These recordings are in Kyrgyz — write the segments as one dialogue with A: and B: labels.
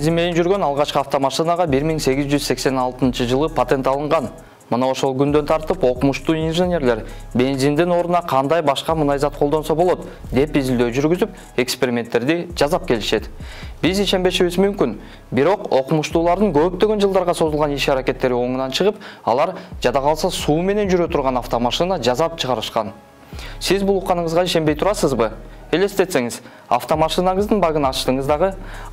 A: Бензин менен жүргөн алгачкы автомашинага 1886 жылы патент алынган. Мына ошол күндөн тартып окумуштуу инженерлер бензиндин ордуна кандай башка мунайзат колдонсо болот деп изилдөө жүргүзүп, эксперименттерди жасап келишет. Биз ишенбешибиз мүмкүн, бирок окумуштуулардын көптөгөн жылдарга созулган иш аракеттери оңунан чыгып, алар жада калса суу менен жүрө турган автомашина жасап чыгарышкан. Сиз бул укканыңызга ишенбей турасызбы? Элестетсеңиз, автомашинаңыздын багын ачтыңыз,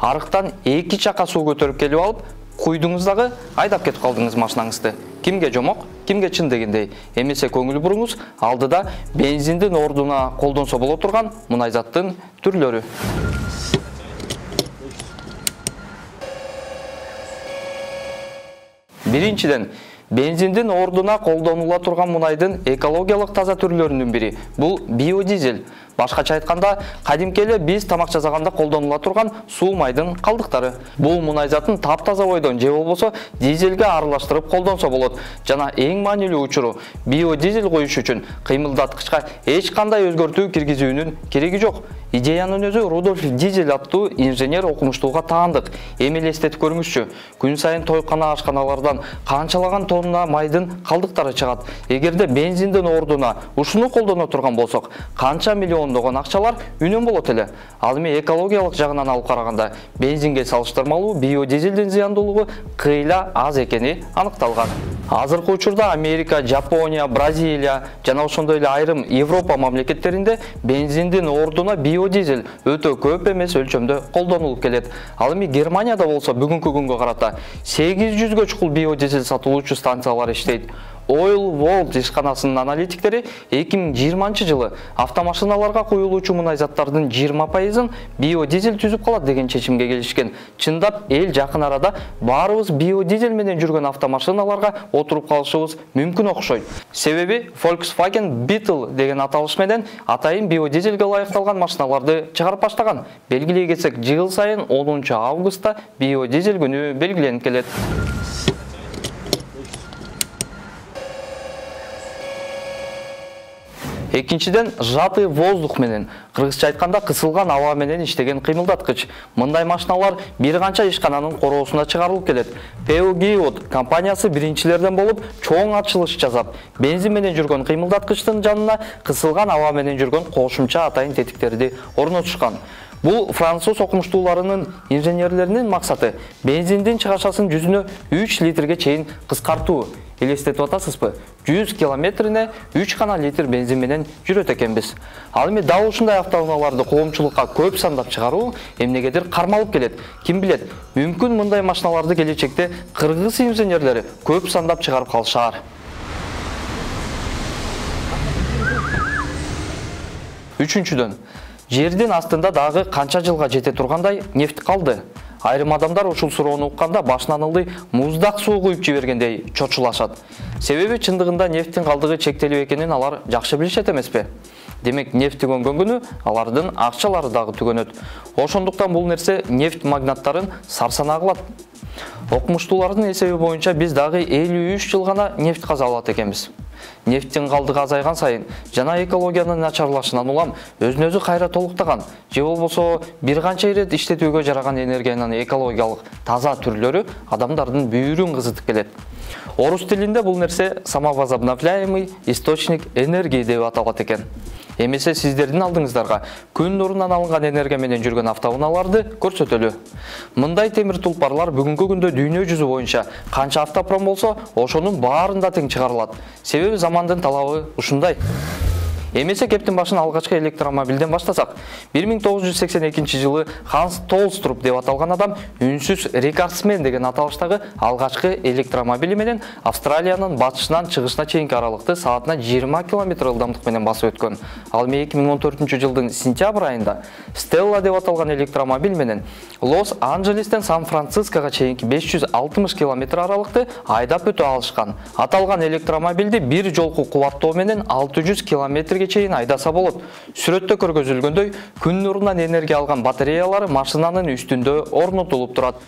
A: арыктан 2 чака суу көтөрүп келип алып, куйдуңуз, айдап кетип калдыңыз машинаңызды. Кимге жомок, кимге чын дегендей. Эмесе көңүл буруңуз, алдыда бензиндин ордуна колдонсо боло турган мунайзаттын түрлөрү. Биринчиден, бензиндин ордуна колдонула турган мунайдын экологиялык таза түрлөрүнүн бири бул биодизель. Башкача айтканда, кадимки эле биз тамак жасаганда колдонула турган суу майдын калдыктары. Бул мунайзатын таптаза бойдон же болбосо дизелге аралаштырып колдонсо болот. Жана эң маанилүү учуру, биодизель коюш үчүн кыймылдаткычка эч кандай өзгөртүү киргизүүнүн кереги жок. Идеянын өзү Рудольф Дизель аттуу инженер окумуштууга таандык. Эми элестетип көрүңүзчү, күн сайын тойкана ашканалардан канчалаган тонна майдын калдыктары чыгат. Эгерде бензиндин ордуна ушуну колдоно турган болсок, канча миллиондогон акчалар үнөм болот эле. Ал эми экологиялык жагынан алып караганда, бензинге салыштырмалуу биодизелдин зыяндуулугу кыйла аз экени аныкталган. Азыркы учурда Америка, Жапония, Бразилия жана ошондой эле айрым Европа мамлекеттеринде бензиндин ордуна биодизель өтө көп эмес өлчөмдө колдонулуп келет. Ал эми Германияда болсо бүгүнкү күнгө карата 800гө чукул биодизель сатылуучу станциялар иштейт. Oil World ишканасынын аналитиктери 2020 жылы автомашиналарга коюлуучу мунайзаттардын 20%-ын биодизель түзүп калат деген чечимге келишкен. Чындап, эл жакын арада баарыбыз биодизель менен жүргөн автомашиналарга отуруп калышыбыз мүмкүн окшойт. Себеби Volkswagen Beetle деген аталыш менен атайын биодизелге ылайыкталган машиналарды чыгарып баштаган. Белгилей кетсек, жыл сайын 10 августта биодизель күнү белгиленип келет. Экинчиден, жаты воздух менен, кыргызча айтканда кысылган аба менен иштеген кыймылдаткыч. Мындай машиналар бир канча ишкананын короосуна чыгарылып келет. Peugeot компаниясы биринчилерден болуп чоң ачылыш жасап, бензин менен жүргөн кыймылдаткычтын жанына кысылган аба менен жүргөн кошумча атайын тетиктерди орнотушкан. Бул француз окумуштууларынын инженерлеринин максаты бензиндин чыгашасын 100-3 литрге чейин кыскартуу. Элестетип атасызбы? 100 километрине 3 гана литр бензин менен жүрөт экенбиз. Ал эми дал ушундай автоунааларды коомчулукка көп сандап чыгаруу эмнегедир кармалып келет. Ким билет, мүмкүн мындай машиналарды келечекте кыргыз инженерлери көп сандап чыгарып калышар. Үчүнчүдөн, жердин астында дагы канча жылга жете тургандай нефт калды. Айрым адамдар ушул суроону укканда башынан ылдый муздак суу куюп жибергендей чочулашат. Себеби чындыгында нефттин калдыгы чектелүү экенин алар жакшы билишет эмеспи? Демек, нефт түгөнгөн күнү алардын акчалары дагы түгөнөт. Ошондуктан бул нерсе нефт магнаттарын сарсанаа кылат. Окумуштуулардын эсеби боюнча биз дагы 53 жыл гана нефт каза алат экенбиз. Нефттин калдыгы азайган сайын жана экологиянын начарлашынан улам өзүн-өзү кайра толуктаган же болбосо бир канча ирет иштетүүгө жараган энергиянын экологиялык таза түрлөрү адамдардын бүйүрүн кызытып келет. Орус тилинде бул нерсе самовозобновляемый источник энергии деп аталат экен. Эмесе сиздердин алдыңыздарга күн нурунан алынган энергия менен жүргөн автоунааларды көрсөтөлү. Мындай темир тулпарлар бүгүнкү күндө дүйнө жүзү боюнча канча автопром болсо, ошонун баарында тең чыгарылат. Себеби замандын талабы ушундай. Эмесе кептин башын алгачкы электромобилден баштасак, 1982 жылы Ханс Толструп деп аталган адам үнсүз рекордсмен деген аталыштагы алгачкы электромобили менен Австралиянын батышынан чыгышына чейинки аралыкты саатына 20 км ылдамдык менен басып өткөн. Ал 2014 жылдын сентябрь айында Stella деп аталган электромобиль менен Лос-Анджелестен Сан-Франциского чейинки 560 км аралыкты айдап өтө алышкан. Аталган электромобилди бир жолку кубаттоо менен 600 км чейин айдаса болот. Сүрөттө көргөзүлгөндөй, күн нурунан энергия алган батареялары машинанын үстүндө орнотулуп турат.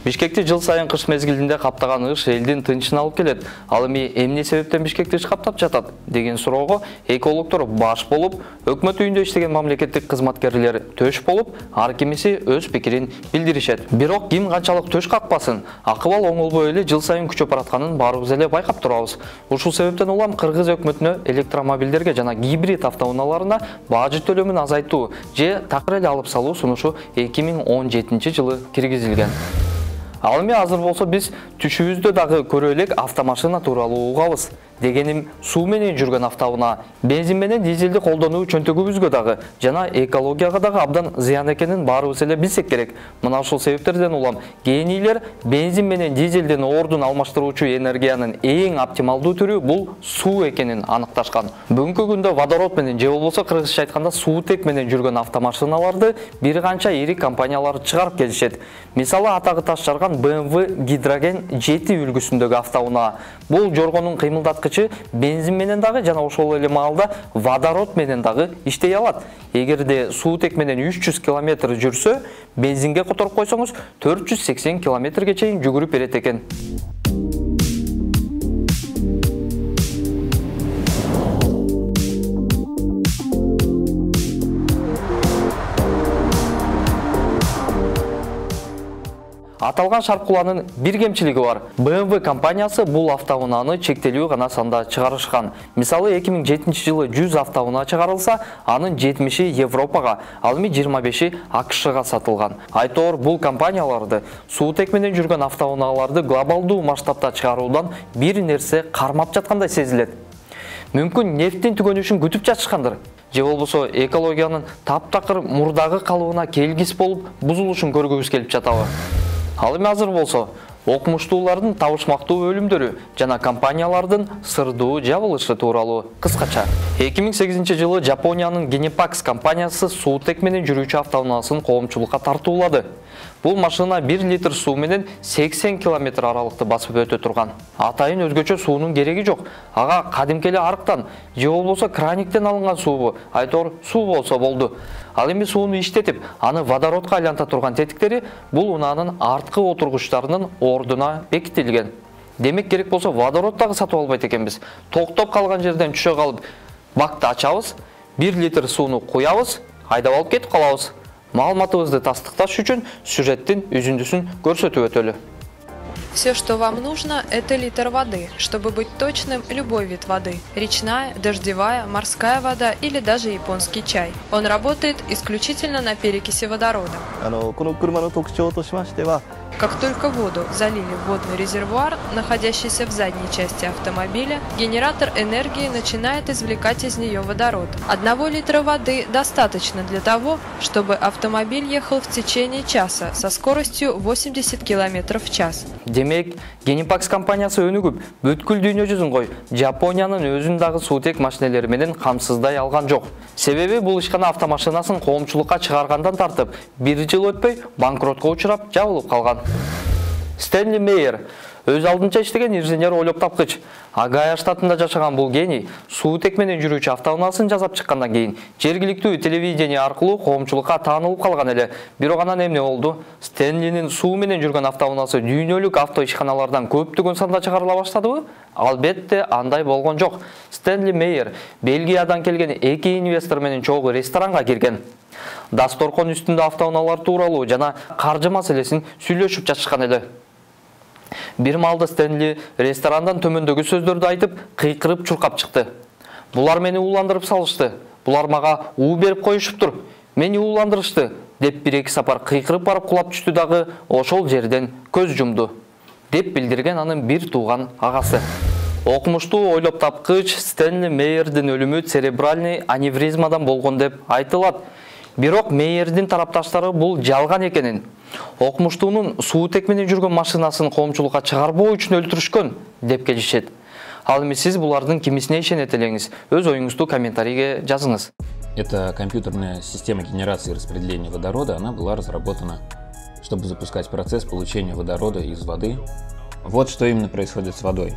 A: Бишкекти жыл сайын кыш мезгилинде каптаган ыш элдин тынчын алып келет. Ал эми эмне себептен Бишкекти ыш каптап жатат деген суроого экологдор баш болуп, өкмөт үйүндө иштеген мамлекеттик кызматкерлер төш болуп, ар кимиси өз пикирин билдиришет. Бирок ким канчалык төш какпасын, акыбал оңолбой эле жыл сайын күчөп баратканын баарыбыз эле байкап турабыз. Ушул себептен улам кыргыз өкмөтүнө электромобилдерге жана гибрид автоунааларына бажы төлөмүн азайтуу же такыр эле алып салуу сунушу 2017-жылы киргизилген. Ал эми азыр болсо биз түшүбүздө дагы көрө элек автомашина тууралуу угабыз. Дегеним суу менен жүргөн автоунаа бензин менен дизелди колдонуу чөнтөгүбүзгө дагы жана экологияга дагы абдан зыян экенин баарыбыз эле билсек керек. Мына ушул себептерден улам генийлер бензин менен дизелдин ордун алмаштыруучу энергиянын эң оптималдуу түрү бул суу экенин аныкташкан. Бүгүнкү күндө водород менен же болбосо кыргызча айтканда суутек менен жүргөн автомашиналарды бир канча ири компаниялар чыгарып келишет. Мисалы атагы таш жарган BMW Гидроген 7 үлгүсүндөгү автоунаа. Бул жоргонун кыймылдаткычы бензин менен дагы жана ошол эле маалда водород менен дагы иштей алат. Эгерде суутек менен 300 км жүрсө, бензинге которуп койсоңуз 480 км чейин жүгүрүп берет экен. Аталган шаркуланын бир кемчилиги бар. BMW компаниясы бул автоунааны чектелүү гана санда чыгарышкан. Мисалы 2007-жылы 100 автоунаа чыгарылса, анын 70-и Европага, ал эми 25-и АКШга сатылган. Айтор бул компанияларды суутек менен жүргөн автоунааларды глобалдуу масштабта чыгаруудан бир нерсе кармап жаткандай сезилет. Мүмкүн нефтин түгөнүшүн күтүп жатышкандыр. Же болбосо экологиянын таптакыр мурдагы калыбына келгис болуп бузулушун көргүбүз келип жатабы. Ал эми азыр болсо окумуштуулардын табышмактуу өлүмдөрү жана компаниялардын сырдуу жабылышы тууралуу кыскача. 2008-жылы Жапониянын Genipax компаниясы суутек менен жүрүүчү автоунаасын коомчулукка тартуулады. Бул машина 1 литр суу менен 80 км аралыкты басып өтө турган. Атайын өзгөчө суунун кереги жок. Ага кадимки эле арыктан же болбосо краниктен алынган суубу, айтор суу болсо болду. Ал эми сууну иштетип, аны водородко айланта турган тетиктери бул унаанын арткы отургучтарынын ордуна бекитилген. Демек керек болсо водород дагы сатып албайт экенбиз. Токтоп калган жерден түшө калып, бакты ачабыз, 1 литр сууну куябыз, айдап алып кетип калабыз. Маалыматыбызды тастыкташ үчүн сюжеттин үзүндүсүн көрсөтүп өтөлү.
B: Все, что вам нужно, это литр воды. Чтобы быть точным, любой вид воды. Речная, дождевая, морская вода или даже японский чай. Он работает исключительно на перекиси водорода. Как только воду залили в водный резервуар, находящийся в задней части автомобиля, генератор энергии начинает извлекать из нее водород. 1 литра воды достаточно для того, чтобы автомобиль ехал в течение часа со скоростью 80 км в час.
A: Демек, Genipax компаниясы өнүгүп, бүткүл дүйнө жүзүн кой, Жапониянын өзүн дагы суутек машинелери менен камсыздай алган жок. Себеби бул ишкана автомашинасын коомчулукка чыгаргандан тартып, 1 жыл өтпөй банкротко учурап, жабылып калган. Стэнли Мейер өз алдынча иштеген инженер ойлоп тапкыч. Агая штатында жашаган бул гений суутек менен жүрүүчү автоунаасын жасап чыккандан кийин жергиликтүү телевидение аркылуу коомчулукка таанылып калган эле. Бирок анан эмне болду? Стэнлинин суу менен жүргөн автоунаасы дүйнөлүк авто ишканалардан көптөгөн санда чыгарыла баштадыбы? Албетте андай болгон жок. Стэнли Мейер Бельгиядан келген 2 инвестор менен чогуу ресторанга кирген. Дасторкон үстүндө автоунаалар тууралуу жана каржы маселесин сүйлөшүп жатышкан эле. Бир маалда Стэнли ресторандан төмөндөгү сөздөрдү айтып, кыйкырып чуркап чыкты. Булар мени ууландырып салышты. Булар мага уу берип коюшуптур. Мени ууландырышты деп 1-2 сапар кыйкырып барып кулап түштү дагы ошол жерден көз жумду, деп билдирген анын бир тууган агасы. Окумуштуу ойлоп тапкыч Стэнли Мейердин өлүмү церебральный аневризмадан болгон деп айтылат. Бирок Мейердин тарапташтары бул жалган экенин, окумуштуунун суутек менен жүргөн машинасын коомчулукка чыгарбоо үчүн өлтүрүшкөн деп келишет. Ал эми сиз булардын кимисине ишенет элеңиз? Өз оюңузду комментарийге жазыңыз.
C: Эта компьютерная система генерации и распределения водорода, она была разработана, чтобы запускать процесс получения водорода из воды. Вот что именно происходит с водой.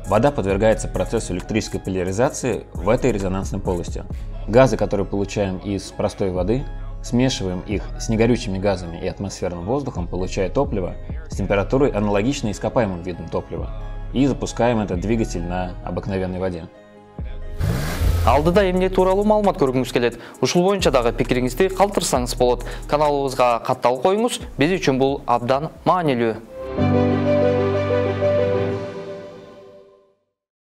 C: Вода подвергается процессу электрической поляризации в этой резонансной полости. Газы, которые получаем из простой воды, смешиваем их с негорючими газами и атмосферным воздухом, получая топливо с температурой, аналогичной ископаемым видам топлива, и запускаем этот двигатель на обыкновенной воде.
A: Алдыда эмне тууралуу маалымат көргүңүз келет. Ушул боюнча дагы пикириңизди калтырсаңыз болот. Каналыбызга катталып коюңуз. Биз үчүн бул абдан маанилүү.